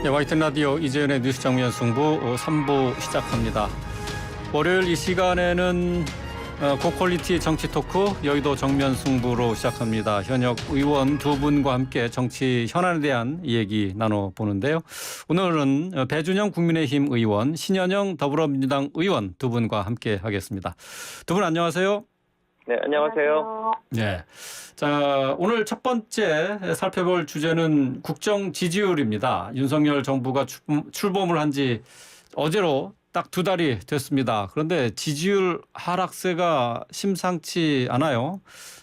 네, YTN 라디오 이재현의 뉴스 정면 승부 3부 시작합니다. 월요일 이 시간에는 고퀄리티 정치 토크 여의도 정면 승부로 시작합니다. 현역 의원 두 분과 함께 정치 현안에 대한 얘기 나눠보는데요. 오늘은 배준영 국민의힘 의원, 신현영 더불어민주당 의원 두 분과 함께 하겠습니다. 두 분 안녕하세요. 네, 안녕하세요. 네. 자, 오늘 첫 번째 살펴볼 주제는 국정 지지율입니다. 윤석열 정부가 출범을 한 지 어제로 딱 2달이 됐습니다. 그런데 지지율 하락세가 심상치 않아요.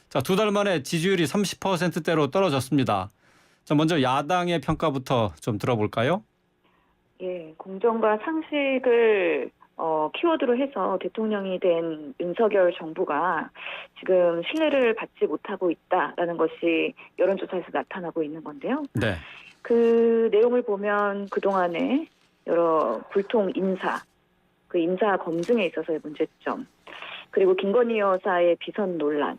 자, 2달 만에 지지율이 30%대로 떨어졌습니다. 자, 먼저 야당의 평가부터 좀 들어볼까요? 예, 공정과 상식을 키워드로 해서 대통령이 된 윤석열 정부가 지금 신뢰를 받지 못하고 있다라는 것이 여론조사에서 나타나고 있는 건데요. 네. 그 내용을 보면 그동안에 여러 불통 인사, 그 인사 검증에 있어서의 문제점, 그리고 김건희 여사의 비선 논란,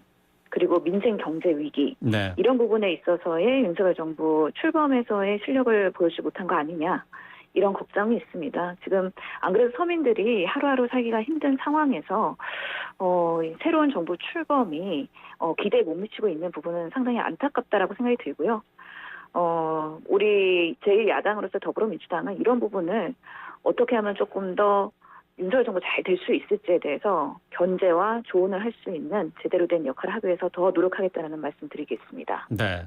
그리고 민생 경제 위기, 네. 이런 부분에 있어서의 윤석열 정부 출범에서의 실력을 보여주지 못한 거 아니냐, 이런 걱정이 있습니다. 지금 안 그래도 서민들이 하루하루 살기가 힘든 상황에서 새로운 정부 출범이 기대에 못 미치고 있는 부분은 상당히 안타깝다라고 생각이 들고요. 우리 제1야당으로서 더불어민주당은 이런 부분을 어떻게 하면 조금 더 윤석열 정부 잘 될 수 있을지에 대해서 견제와 조언을 할 수 있는 제대로 된 역할을 하기 위해서 더 노력하겠다는 말씀 드리겠습니다. 네.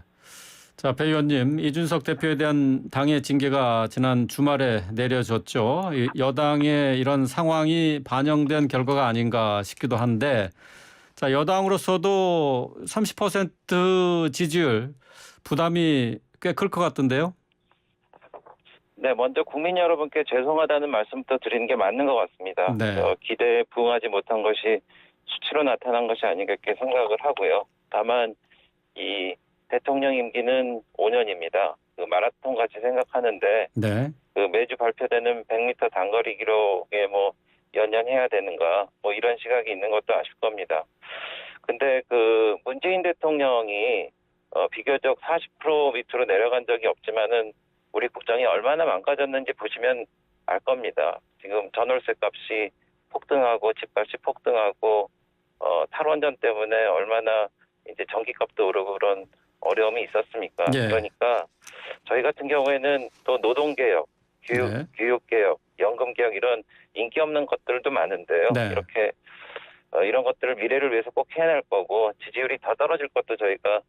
자, 배 의원님, 이준석 대표에 대한 당의 징계가 지난 주말에 내려졌죠. 여당의 이런 상황이 반영된 결과가 아닌가 싶기도 한데, 자, 여당으로서도 30% 지지율 부담이 꽤 클 것 같던데요. 네, 먼저 국민 여러분께 죄송하다는 말씀부터 드리는 게 맞는 것 같습니다. 네. 기대에 부응하지 못한 것이 수치로 나타난 것이 아닌가 이렇게 생각을 하고요. 다만 이 대통령 임기는 5년입니다. 그 마라톤 같이 생각하는데 네. 그 매주 발표되는 100m 단거리 기록에 뭐 연연해야 되는가 뭐 이런 시각이 있는 것도 아실 겁니다. 근데 그 문재인 대통령이 비교적 40% 밑으로 내려간 적이 없지만은 우리 국정이 얼마나 망가졌는지 보시면 알 겁니다. 지금 전월세 값이 폭등하고 집값이 폭등하고 탈원전 때문에 얼마나 이제 전기값도 오르고 그런 어려움이 있었습니까? 예. 그러니까 저희 같은 경우에는 또 노동개혁, 네. 교육개혁, 연금개혁 이런 인기 없는 것들도 많은데요. 네. 이렇게 이런 것들을 미래를 위해서 꼭 해낼 거고 지지율이 더 떨어질 것도 저희가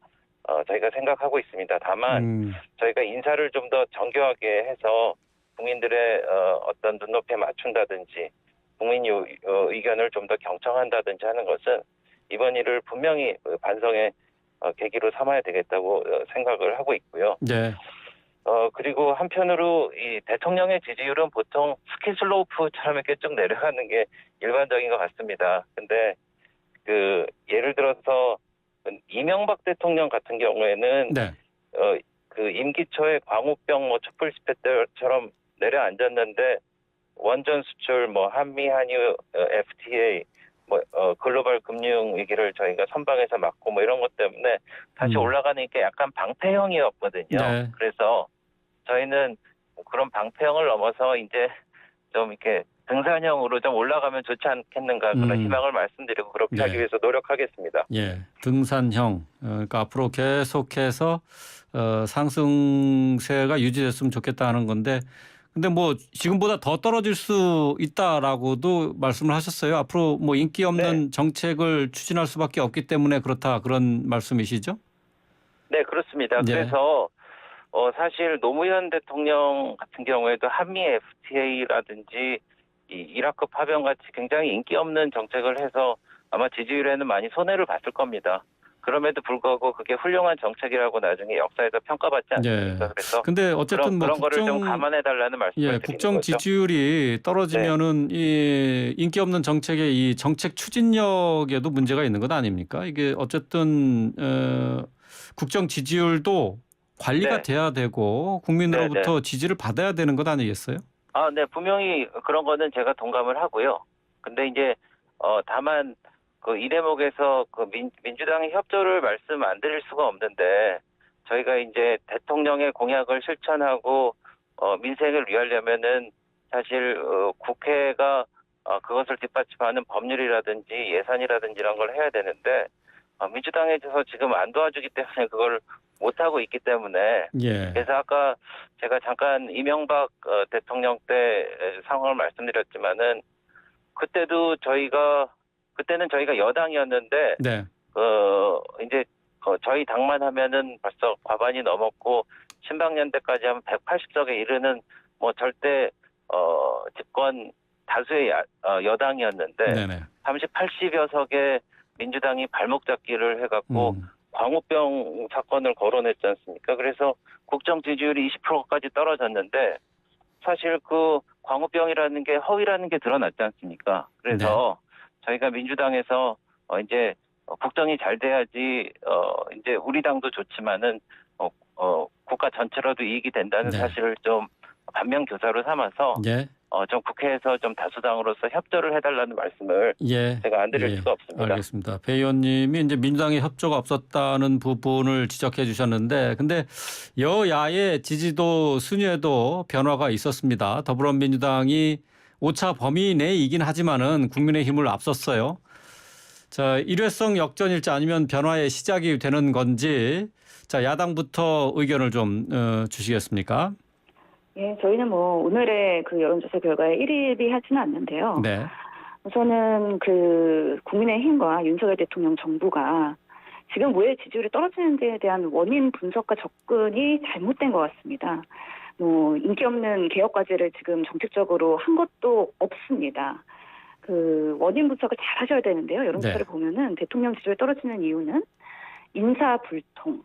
생각하고 있습니다. 다만 저희가 인사를 좀 더 정교하게 해서 국민들의 어떤 눈높이에 맞춘다든지 국민 의견을 좀 더 경청한다든지 하는 것은 이번 일을 분명히 반성의 계기로 삼아야 되겠다고 생각을 하고 있고요. 네. 그리고 한편으로 이 대통령의 지지율은 보통 스키슬로프처럼 이렇게 쭉 내려가는 게 일반적인 것 같습니다. 근데 그 예를 들어서 이명박 대통령 같은 경우에는 네. 그 임기 초에 광우병 뭐 촛불 집회 때처럼 내려앉았는데 원전 수출 뭐 한미 한유 FTA 뭐 글로벌 금융 위기를 저희가 선방해서 막고 뭐 이런 것 때문에 다시 올라가는 게 약간 방패형이었거든요. 네. 그래서 저희는 그런 방패형을 넘어서 이제 좀 이렇게 등산형으로 좀 올라가면 좋지 않겠는가 그런 희망을 말씀드리고 그렇게 네. 하기 위해서 노력하겠습니다. 예, 등산형. 그러니까 앞으로 계속해서 상승세가 유지됐으면 좋겠다 하는 건데, 근데 뭐 지금보다 더 떨어질 수 있다라고도 말씀을 하셨어요. 앞으로 뭐 인기 없는 정책을 추진할 수밖에 없기 때문에 그렇다 그런 말씀이시죠? 네, 그렇습니다. 네. 그래서 사실 노무현 대통령 같은 경우에도 한미 FTA라든지 이 이라크 파병 같이 굉장히 인기 없는 정책을 해서 아마 지지율에는 많이 손해를 봤을 겁니다. 그럼에도 불구하고 그게 훌륭한 정책이라고 나중에 역사에서 평가받지 않습니까? 그래서 근데 어쨌든 그런 거를 좀 감안해 달라는 말씀을 드리는 국정 거죠. 지지율이 떨어지면은 이 인기 없는 정책의 이 정책 추진력에도 문제가 있는 것 아닙니까? 이게 어쨌든 국정 지지율도 관리가 돼야 되고 국민으로부터 지지를 받아야 되는 것 아니겠어요? 네, 분명히 그런 거는 제가 동감을 하고요. 근데 이제 다만 그 이 대목에서 그 민주당의 협조를 말씀 안 드릴 수가 없는데 저희가 이제 대통령의 공약을 실천하고 민생을 위하려면은 사실 국회가 그것을 뒷받침하는 법률이라든지 예산이라든지 이런 걸 해야 되는데 민주당에서 지금 안 도와주기 때문에 그걸 못 하고 있기 때문에 예. 그래서 아까 제가 잠깐 이명박 대통령 때 상황을 말씀드렸지만은 그때는 저희가 여당이었는데 네. 이제 저희 당만 하면은 벌써 과반이 넘었고 신방연대까지 하면 180석에 이르는 뭐 절대 집권 다수의 여당이었는데 네네. 80여 석에 민주당이 발목 잡기를 해갖고 광우병 사건을 거론했지 않습니까? 그래서 국정 지지율이 20%까지 떨어졌는데 사실 그 광우병이라는 게 허위라는 게 드러났지 않습니까? 그래서 저희가 민주당에서 이제 국정이 잘 돼야지 이제 우리 당도 좋지만은 국가 전체로도 이익이 된다는 네. 사실을 좀 반면교사로 삼아서 예. 좀 국회에서 좀 다수당으로서 협조를 해달라는 말씀을 예. 제가 안 드릴 예. 수가 없습니다. 알겠습니다. 배 의원님이 이제 민주당의 협조가 없었다는 부분을 지적해 주셨는데, 근데 여야의 지지도 순위에도 변화가 있었습니다. 더불어민주당이 5차 범위 내이긴 하지만은 국민의힘을 앞섰어요. 자, 일회성 역전일지 아니면 변화의 시작이 되는 건지, 자, 야당부터 의견을 좀 주시겠습니까? 예, 저희는 뭐 오늘의 그 여론조사 결과에 일희일비하지는 않는데요. 네. 우선은 그 국민의힘과 윤석열 대통령 정부가 지금 왜 지지율이 떨어지는 데에 대한 원인 분석과 접근이 잘못된 것 같습니다. 뭐 인기 없는 개혁 과제를 지금 정책적으로 한 것도 없습니다. 그 원인 분석을 잘 하셔야 되는데요. 여론조사를 네. 보면은 대통령 지지율이 떨어지는 이유는 인사 불통,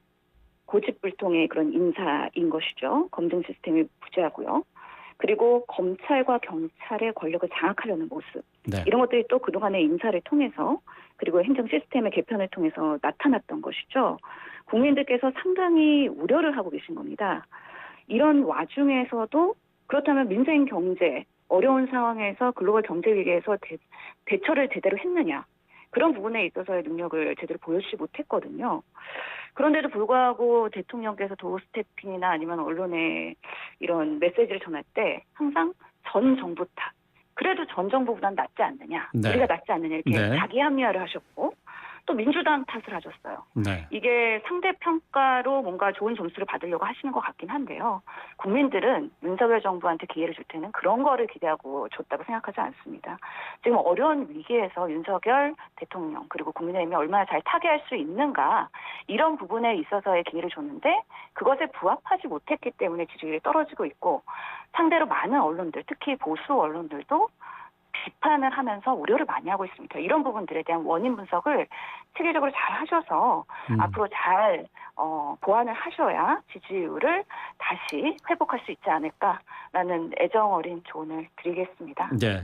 고집 불통의 그런 인사인 것이죠. 검증 시스템이 부재하고요. 그리고 검찰과 경찰의 권력을 장악하려는 모습. 네. 이런 것들이 또 그동안의 인사를 통해서 그리고 행정 시스템의 개편을 통해서 나타났던 것이죠. 국민들께서 상당히 우려를 하고 계신 겁니다. 이런 와중에서도 그렇다면 민생 경제 어려운 상황에서 글로벌 경제 위기에서 대처를 제대로 했느냐. 그런 부분에 있어서의 능력을 제대로 보여주지 못했거든요. 그런데도 불구하고 대통령께서 도어 스태핑이나 아니면 언론에 이런 메시지를 전할 때 항상 전 정부 탓. 그래도 전 정부보단 낫지 않느냐. 네. 우리가 낫지 않느냐 이렇게 네. 자기 합리화를 하셨고 또 민주당 탓을 하셨어요. 네. 이게 상대 평가로 뭔가 좋은 점수를 받으려고 하시는 것 같긴 한데요. 국민들은 윤석열 정부한테 기회를 줄 때는 그런 거를 기대하고 줬다고 생각하지 않습니다. 지금 어려운 위기에서 윤석열 대통령 그리고 국민의힘이 얼마나 잘 타개할 수 있는가 이런 부분에 있어서의 기회를 줬는데 그것에 부합하지 못했기 때문에 지지율이 떨어지고 있고 상대로 많은 언론들 특히 보수 언론들도 비판을 하면서 우려를 많이 하고 있습니다. 이런 부분들에 대한 원인 분석을 체계적으로 잘 하셔서 앞으로 잘 보완을 하셔야 지지율을 다시 회복할 수 있지 않을까라는 애정 어린 조언을 드리겠습니다. 네.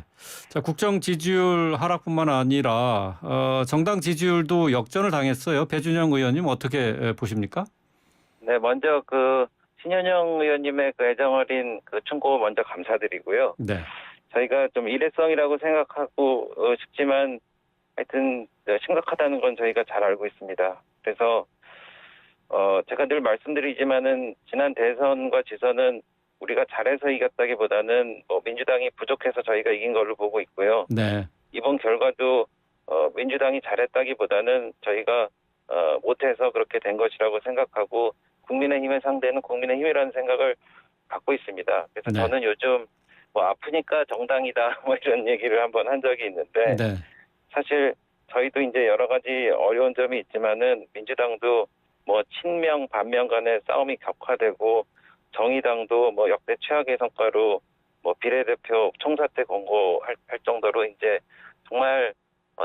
자, 국정 지지율 하락뿐만 아니라 정당 지지율도 역전을 당했어요. 배준영 의원님 어떻게 보십니까? 네, 먼저 그 신현영 의원님의 그 애정 어린 그 충고 먼저 감사드리고요. 네. 저희가 좀 일회성이라고 생각하고 싶지만 하여튼 심각하다는 건 저희가 잘 알고 있습니다. 그래서 제가 늘 말씀드리지만은 지난 대선과 지선은 우리가 잘해서 이겼다기보다는 민주당이 부족해서 저희가 이긴 걸로 보고 있고요. 네. 이번 결과도 민주당이 잘했다기보다는 저희가 못해서 그렇게 된 것이라고 생각하고 국민의힘의 상대는 국민의힘이라는 생각을 갖고 있습니다. 그래서 네. 저는 요즘 아프니까 정당이다 이런 얘기를 한번 한 적이 있는데 네. 사실 저희도 이제 여러 가지 어려운 점이 있지만은 민주당도 친명 반명 간의 싸움이 격화되고 정의당도 역대 최악의 성과로 비례대표 총사퇴 권고할 정도로 이제 정말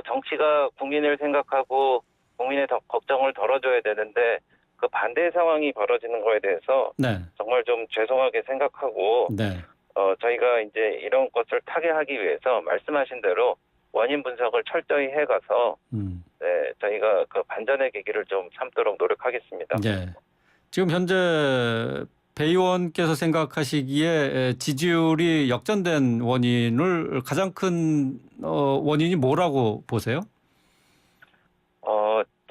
정치가 국민을 생각하고 국민의 걱정을 덜어줘야 되는데 그 반대의 상황이 벌어지는 거에 대해서 네. 정말 좀 죄송하게 생각하고 네. 저희가 이제 이런 것을 타개하기 위해서 말씀하신 대로 원인 분석을 철저히 해가서 네, 저희가 그 반전의 계기를 좀 삼도록 노력하겠습니다. 네. 지금 현재 배 의원께서 생각하시기에 지지율이 역전된 원인을 가장 큰 원인이 뭐라고 보세요?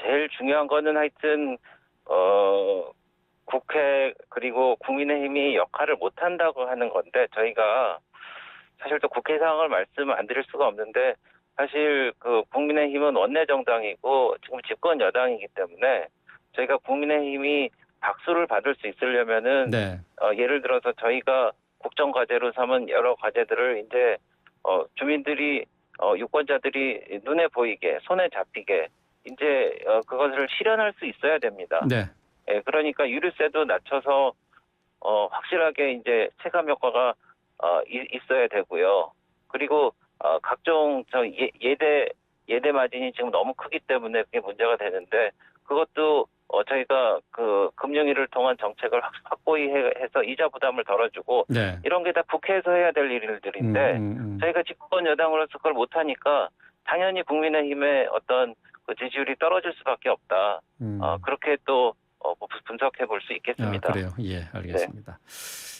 제일 중요한 거는 하여튼 국회 그리고 국민의힘이 역할을 못한다고 하는 건데 저희가 사실 또 국회 상황을 말씀 안 드릴 수가 없는데 사실 그 국민의힘은 원내 정당이고 지금 집권 여당이기 때문에 저희가 국민의힘이 박수를 받을 수 있으려면은 네. 예를 들어서 저희가 국정 과제로 삼은 여러 과제들을 이제 주민들이 유권자들이 눈에 보이게 손에 잡히게 이제 그것을 실현할 수 있어야 됩니다. 네. 예, 그러니까 유류세도 낮춰서 확실하게 이제 체감 효과가 있어야 되고요. 그리고 각종 예대 마진이 지금 너무 크기 때문에 그게 문제가 되는데 그것도 저희가 그 금융위를 통한 정책을 확고히 해서 이자 부담을 덜어주고 네. 이런 게 다 국회에서 해야 될 일들인데 저희가 집권 여당으로서 그걸 못하니까 당연히 국민의힘의 어떤 그 지지율이 떨어질 수밖에 없다. 그렇게 또 분석해 볼 수 있겠습니다. 그래요. 예, 알겠습니다.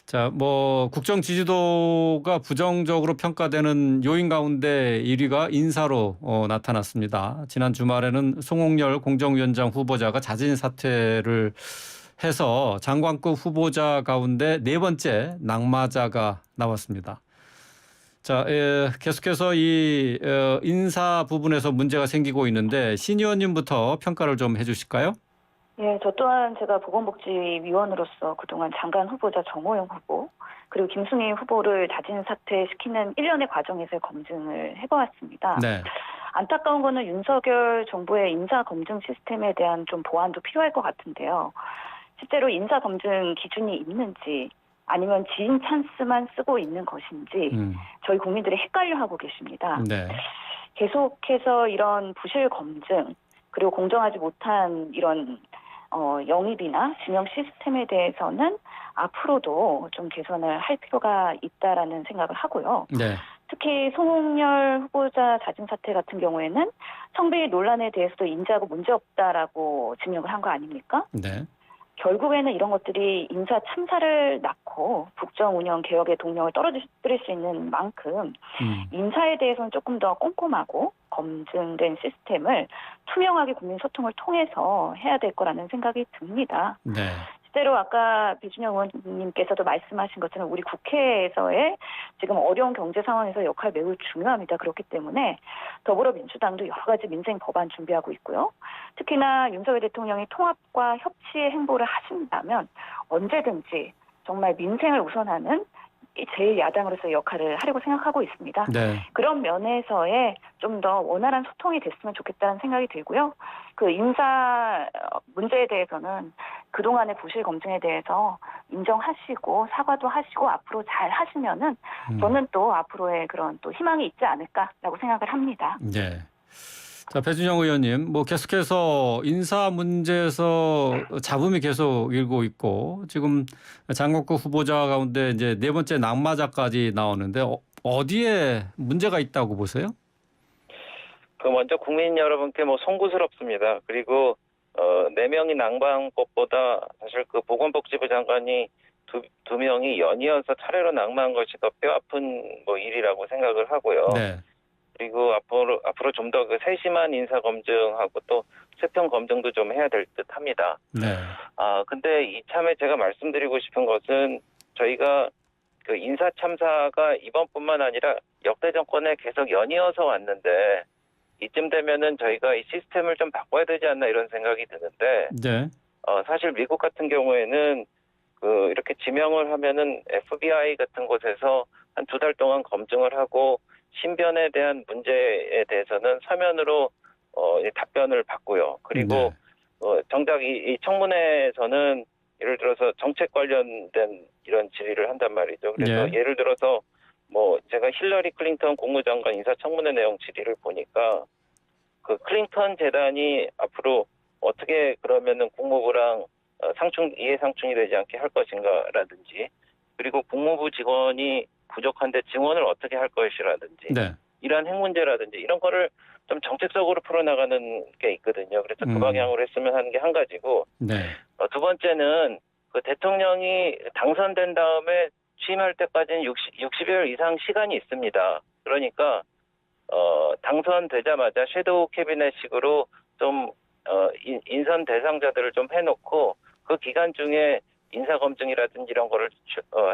자, 뭐 국정 지지도가 부정적으로 평가되는 요인 가운데 1위가 인사로 나타났습니다. 지난 주말에는 송홍열 공정위원장 후보자가 자진 사퇴를 해서 장관급 후보자 가운데 네 번째 낙마자가 나왔습니다. 자, 계속해서 이 인사 부분에서 문제가 생기고 있는데 신 의원님부터 평가를 좀 해주실까요? 예, 저 또한 제가 보건복지위원으로서 그동안 장관 후보자 정호영 후보 그리고 김승희 후보를 자진 사퇴시키는 일련의 과정에서의 검증을 해보았습니다. 네. 안타까운 거는 윤석열 정부의 인사 검증 시스템에 대한 좀 보완도 필요할 것 같은데요. 실제로 인사 검증 기준이 있는지 아니면 지인 찬스만 쓰고 있는 것인지 저희 국민들이 헷갈려하고 계십니다. 네. 계속해서 이런 부실 검증 그리고 공정하지 못한 이런 영입이나 지명 시스템에 대해서는 앞으로도 좀 개선을 할 필요가 있다라는 생각을 하고요. 네. 특히 송홍열 후보자 자진 사퇴 같은 경우에는 성비 논란에 대해서도 인지하고 문제없다라고 증명을 한 거 아닙니까? 네. 결국에는 이런 것들이 인사 참사를 낳고 국정 운영 개혁의 동력을 떨어뜨릴 수 있는 만큼 인사에 대해서는 조금 더 꼼꼼하고 검증된 시스템을 투명하게 국민 소통을 통해서 해야 될 거라는 생각이 듭니다. 네. 실제로 아까 배준영 의원님께서도 말씀하신 것처럼 우리 국회에서의 지금 어려운 경제 상황에서 역할 매우 중요합니다. 그렇기 때문에 더불어민주당도 여러 가지 민생 법안 준비하고 있고요. 특히나 윤석열 대통령이 통합과 협치의 행보를 하신다면 언제든지 정말 민생을 우선하는 제1야당으로서의 역할을 하려고 생각하고 있습니다. 네. 그런 면에서의 좀 더 원활한 소통이 됐으면 좋겠다는 생각이 들고요. 그 인사 문제에 대해서는 그동안의 부실 검증에 대해서 인정하시고 사과도 하시고 앞으로 잘 하시면은 저는 또 앞으로의 그런 또 희망이 있지 않을까라고 생각을 합니다. 네. 자, 배준영 의원님, 뭐 계속해서 인사 문제에서 잡음이 계속 일고 있고 지금 장관급 후보자 가운데 이제 네 번째 낙마자까지 나오는데 어디에 문제가 있다고 보세요? 그 먼저 국민 여러분께 뭐 송구스럽습니다. 그리고 4명이 낙마한 것보다 사실 그 보건복지부 장관이 두 명이 연이어서 차례로 낙마한 것이 더 뼈아픈 뭐 일이라고 생각을 하고요. 네. 그리고 앞으로 좀 더 그 세심한 인사 검증하고 또 세평 검증도 좀 해야 될 듯합니다. 네. 근데 이참에 제가 말씀드리고 싶은 것은 저희가 그 인사 참사가 이번뿐만 아니라 역대 정권에 계속 연이어서 왔는데 이쯤 되면은 저희가 이 시스템을 좀 바꿔야 되지 않나 이런 생각이 드는데 네. 사실 미국 같은 경우에는 그 이렇게 지명을 하면은 FBI 같은 곳에서 한 2달 동안 검증을 하고 신변에 대한 문제에 대해서는 서면으로 답변을 받고요. 그리고 정작 이 청문회에서는 예를 들어서 정책 관련된 이런 질의를 한단 말이죠. 그래서 예를 들어서 뭐 제가 힐러리 클린턴 국무장관 인사청문회 내용 질의를 보니까 그 클린턴 재단이 앞으로 어떻게 그러면은 국무부랑 이해 상충이 되지 않게 할 것인가라든지 그리고 국무부 직원이 부족한데 증원을 어떻게 할 것이라든지 이러한 핵 문제라든지 이런 거를 좀 정책적으로 풀어나가는 게 있거든요. 그래서 그 방향으로 했으면 하는 게 한 가지고 두 번째는 그 대통령이 당선된 다음에 취임할 때까지는 60일 이상 시간이 있습니다. 그러니까 당선되자마자 섀도우 캐비넷식으로 좀 인선 대상자들을 좀 해놓고 그 기간 중에 인사검증이라든지 이런 거를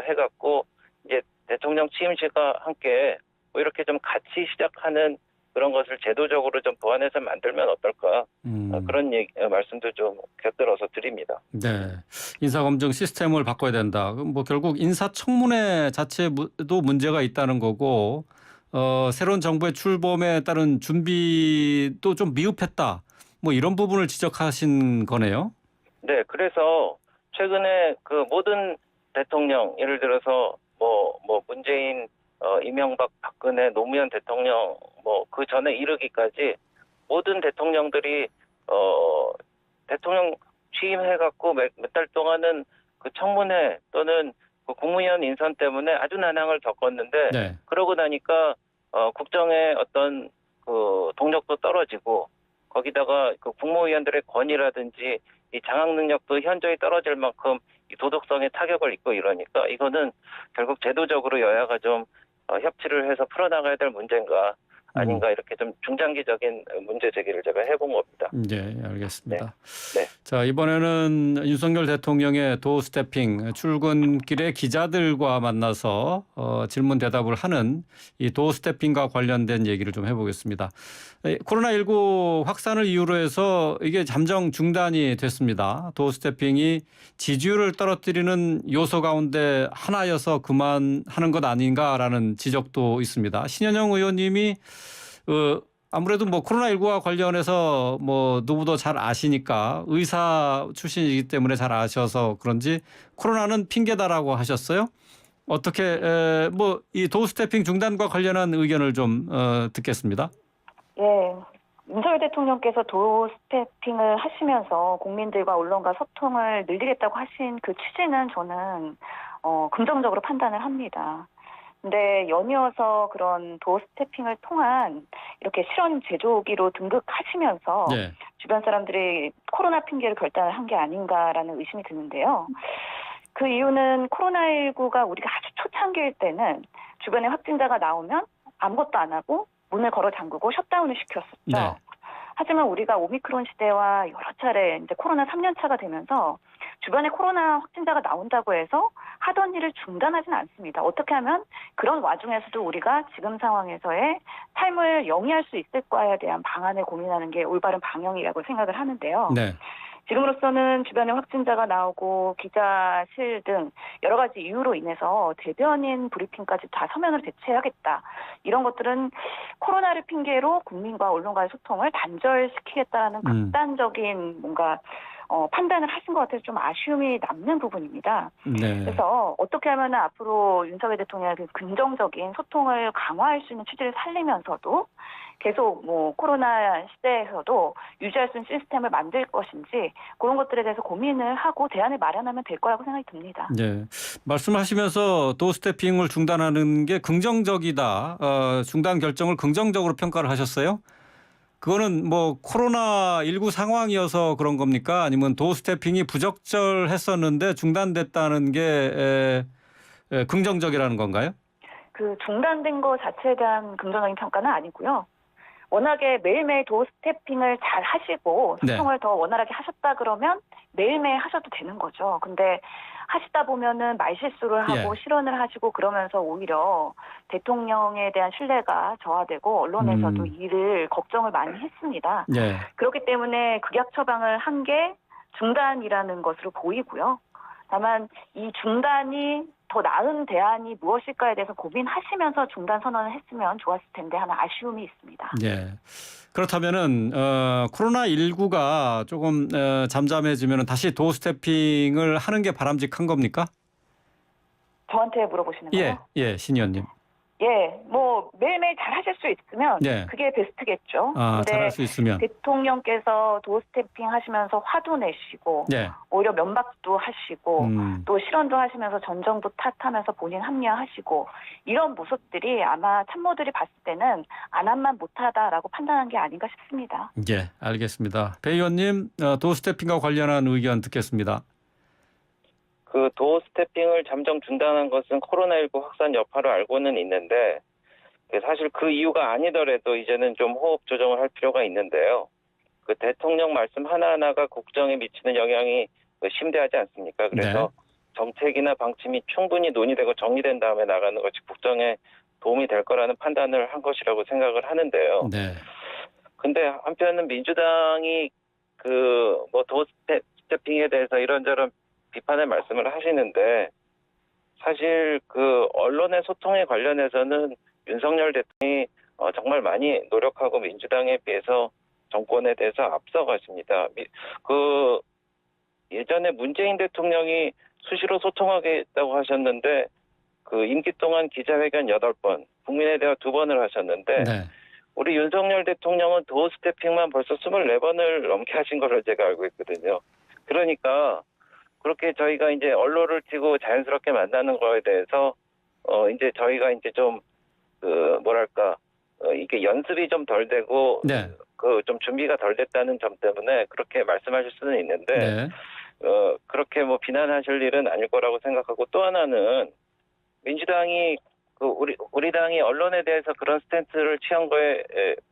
해갖고 이제 대통령 취임식과 함께 뭐 이렇게 좀 같이 시작하는 그런 것을 제도적으로 좀 보완해서 만들면 어떨까 그런 말씀도 좀 곁들여서 드립니다. 네, 인사검증 시스템을 바꿔야 된다. 그럼 뭐 결국 인사청문회 자체도 문제가 있다는 거고 새로운 정부의 출범에 따른 준비도 좀 미흡했다. 뭐 이런 부분을 지적하신 거네요. 네, 그래서 최근에 그 모든 대통령 예를 들어서 뭐 문재인, 이명박, 박근혜, 노무현 대통령 뭐 그 전에 이르기까지 모든 대통령들이 대통령 취임해갖고 몇 달 동안은 그 청문회 또는 그 국무위원 인선 때문에 아주 난항을 겪었는데 네. 그러고 나니까 국정의 어떤 그 동력도 떨어지고 거기다가 그 국무위원들의 권위라든지 이 장악 능력도 현저히 떨어질 만큼 이 도덕성에 타격을 입고 이러니까 이거는 결국 제도적으로 여야가 좀 협치를 해서 풀어나가야 될 문제인가 아닌가 이렇게 좀 중장기적인 문제 제기를 제가 해본 겁니다. 네, 알겠습니다. 네. 자, 이번에는 윤석열 대통령의 도어 스태핑 출근길에 기자들과 만나서 질문 대답을 하는 이 도어 스태핑과 관련된 얘기를 좀 해보겠습니다. 코로나19 확산을 이유로 해서 이게 잠정 중단이 됐습니다. 도어 스태핑이 지지율을 떨어뜨리는 요소 가운데 하나여서 그만하는 것 아닌가라는 지적도 있습니다. 신현영 의원님이 아무래도 뭐 코로나19와 관련해서 뭐 누구도 잘 아시니까 의사 출신이기 때문에 잘 아셔서 그런지 코로나는 핑계다라고 하셨어요. 어떻게 뭐 이 도어 스태핑 중단과 관련한 의견을 좀 듣겠습니다. 예. 윤석열 대통령께서 도어 스태핑을 하시면서 국민들과 언론과 소통을 늘리겠다고 하신 그 취지는 저는 긍정적으로 판단을 합니다. 근데 연이어서 그런 도어 스태핑을 통한 이렇게 실언 제조기로 등극하시면서 네. 주변 사람들이 코로나 핑계를 결단을 한 게 아닌가라는 의심이 드는데요. 그 이유는 코로나19가 우리가 아주 초창기일 때는 주변에 확진자가 나오면 아무것도 안 하고 문을 걸어 잠그고 셧다운을 시켰었죠. 네. 하지만 우리가 오미크론 시대와 여러 차례 이제 코로나 3년 차가 되면서 주변에 코로나 확진자가 나온다고 해서 하던 일을 중단하지는 않습니다. 어떻게 하면 그런 와중에서도 우리가 지금 상황에서의 삶을 영위할 수 있을까에 대한 방안을 고민하는 게 올바른 방향이라고 생각을 하는데요. 네. 지금으로서는 주변에 확진자가 나오고 기자실 등 여러 가지 이유로 인해서 대변인 브리핑까지 다 서면으로 대체하겠다. 이런 것들은 코로나를 핑계로 국민과 언론과의 소통을 단절시키겠다는 극단적인 뭔가 판단을 하신 것 같아서 좀 아쉬움이 남는 부분입니다. 네. 그래서 어떻게 하면 앞으로 윤석열 대통령의 그 긍정적인 소통을 강화할 수 있는 취지를 살리면서도 계속 뭐 코로나 시대에서도 유지할 수 있는 시스템을 만들 것인지 그런 것들에 대해서 고민을 하고 대안을 마련하면 될 거라고 생각이 듭니다. 네. 말씀하시면서 도어 스태핑을 중단하는 게 긍정적이다. 중단 결정을 긍정적으로 평가를 하셨어요? 그거는 뭐 코로나19 상황이어서 그런 겁니까? 아니면 도어 스태핑이 부적절했었는데 중단됐다는 게 긍정적이라는 건가요? 그 중단된 거 자체에 대한 긍정적인 평가는 아니고요. 워낙에 매일매일 도어 스태핑을 잘 하시고 소통을 더 원활하게 하셨다 그러면 매일매일 하셔도 되는 거죠. 근데 하시다 보면은 말실수를 하고 실언을 하시고 그러면서 오히려 대통령에 대한 신뢰가 저하되고 언론에서도 이를 걱정을 많이 했습니다. 네. 그렇기 때문에 극약 처방을 한 게 중단이라는 것으로 보이고요. 다만 이 중단이 더 나은 대안이 무엇일까에 대해서 고민하시면서 중단 선언을 했으면 좋았을 텐데 하는 아쉬움이 있습니다. 네. 그렇다면은 코로나19가 조금 잠잠해지면 다시 도어 스태핑을 하는 게 바람직한 겁니까? 저한테 물어보시는 거예요? 예, 신 의원님. 예, 뭐 매일매일 잘 하실 수 있으면 그게 베스트겠죠. 근데 잘할 수 있으면. 대통령께서 도어 스태핑 하시면서 화도 내시고 오히려 면박도 하시고 또 실언도 하시면서 전 정부 탓하면서 본인 합리화하시고 이런 모습들이 아마 참모들이 봤을 때는 안 한만 못하다라고 판단한 게 아닌가 싶습니다. 예, 알겠습니다. 배 의원님 도어 스태핑과 관련한 의견 듣겠습니다. 그 도어 스태핑을 잠정 중단한 것은 코로나19 확산 여파를 알고는 있는데 사실 그 이유가 아니더라도 이제는 좀 호흡 조정을 할 필요가 있는데요. 그 대통령 말씀 하나하나가 국정에 미치는 영향이 심대하지 않습니까? 그래서 정책이나 방침이 충분히 논의되고 정리된 다음에 나가는 것이 국정에 도움이 될 거라는 판단을 한 것이라고 생각을 하는데요. 네. 근데 한편은 민주당이 뭐 도어스태핑에 대해서 이런저런 비판의 말씀을 하시는데 사실 언론의 소통에 관련해서는 윤석열 대통령이 정말 많이 노력하고 민주당에 비해서 정권에 대해서 앞서갔습니다. 예전에 문재인 대통령이 수시로 소통하겠다고 하셨는데 임기 동안 기자회견 8번, 국민에 대화 2번을 하셨는데 네. 우리 윤석열 대통령은 도어 스태핑만 벌써 24번을 넘게 하신 걸로 제가 알고 있거든요. 그러니까 그렇게 저희가 이제 언론을 튀고 자연스럽게 만나는 거에 대해서 이제 저희가 이제 좀 이게 연습이 좀 덜 되고 네. 좀 준비가 덜 됐다는 점 때문에 그렇게 말씀하실 수는 있는데 네. 그렇게 뭐 비난하실 일은 아닐 거라고 생각하고 또 하나는 민주당이 우리 당이 언론에 대해서 그런 스탠스를 취한 거에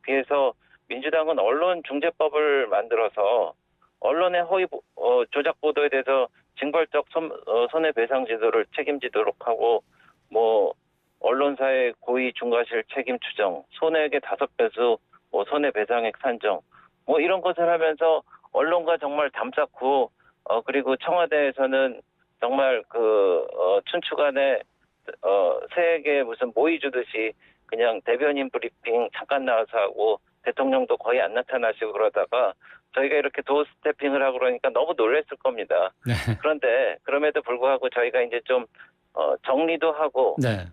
비해서 민주당은 언론중재법을 만들어서 언론의 허위 조작 보도에 대해서 징벌적 손해배상 제도를 책임지도록 하고 뭐 언론사의 고의 중과실 책임 추정, 손해액의 5배수 손해배상액 산정 뭐 이런 것을 하면서 언론과 정말 담쌓고 그리고 청와대에서는 정말 춘추관에 새에게 무슨 모이 주듯이 그냥 대변인 브리핑 잠깐 나와서 하고 대통령도 거의 안 나타나시고 그러다가 저희가 이렇게 도어 스태핑을 하고 그러니까 너무 놀랐을 겁니다. 네. 그런데 그럼에도 불구하고 저희가 이제 좀 정리도 하고 네.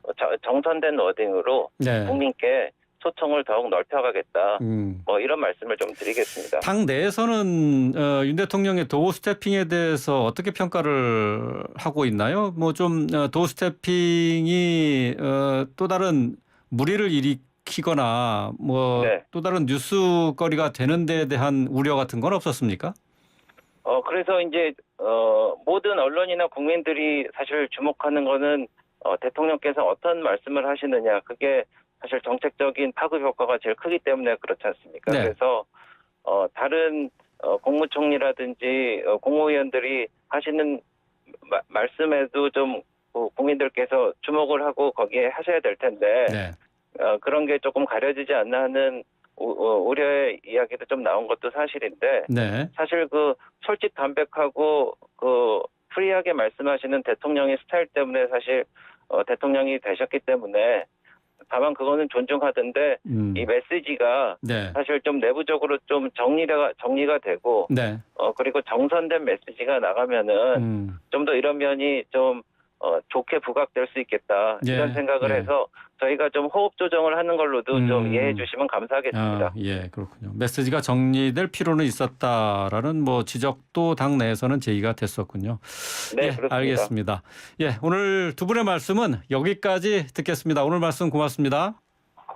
정선된 워딩으로 네. 국민께 소통을 더욱 넓혀가겠다. 음. 뭐 이런 말씀을 좀 드리겠습니다. 당 내에서는 윤 대통령의 도어 스태핑에 대해서 어떻게 평가를 하고 있나요? 뭐 좀 도어 스태핑이 또 다른 무리를 일으키거나 뭐 또 네. 다른 뉴스거리가 되는 데에 대한 우려 같은 건 없었습니까? 그래서 이제 모든 언론이나 국민들이 사실 주목하는 거는 대통령께서 어떤 말씀을 하시느냐 그게 사실 정책적인 파급 효과가 제일 크기 때문에 그렇지 않습니까? 네. 그래서 다른 국무총리라든지 국무위원들이 하시는 말씀에도 좀 국민들께서 주목을 하고 거기에 하셔야 될 텐데 네. 그런 게 조금 가려지지 않나 하는 우려의 이야기도 좀 나온 것도 사실인데 네. 사실 솔직 담백하고 프리하게 말씀하시는 대통령의 스타일 때문에 사실 대통령이 되셨기 때문에 다만 그거는 존중하던데 이 메시지가 네. 사실 좀 내부적으로 좀 정리가 되고 네. 그리고 정선된 메시지가 나가면은 좀 더 이런 면이 좀 좋게 부각될 수 있겠다 이런 생각을 해서 저희가 좀 호흡 조정을 하는 걸로도 좀 이해해 주시면 감사하겠습니다. 예, 그렇군요. 메시지가 정리될 필요는 있었다라는 뭐 지적도 당 내에서는 제기가 됐었군요. 네, 예, 그렇습니다. 알겠습니다. 예, 오늘 두 분의 말씀은 여기까지 듣겠습니다. 오늘 말씀 고맙습니다.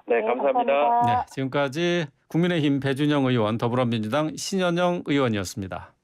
네, 감사합니다. 네, 지금까지 국민의힘 배준영 의원, 더불어민주당 신현영 의원이었습니다.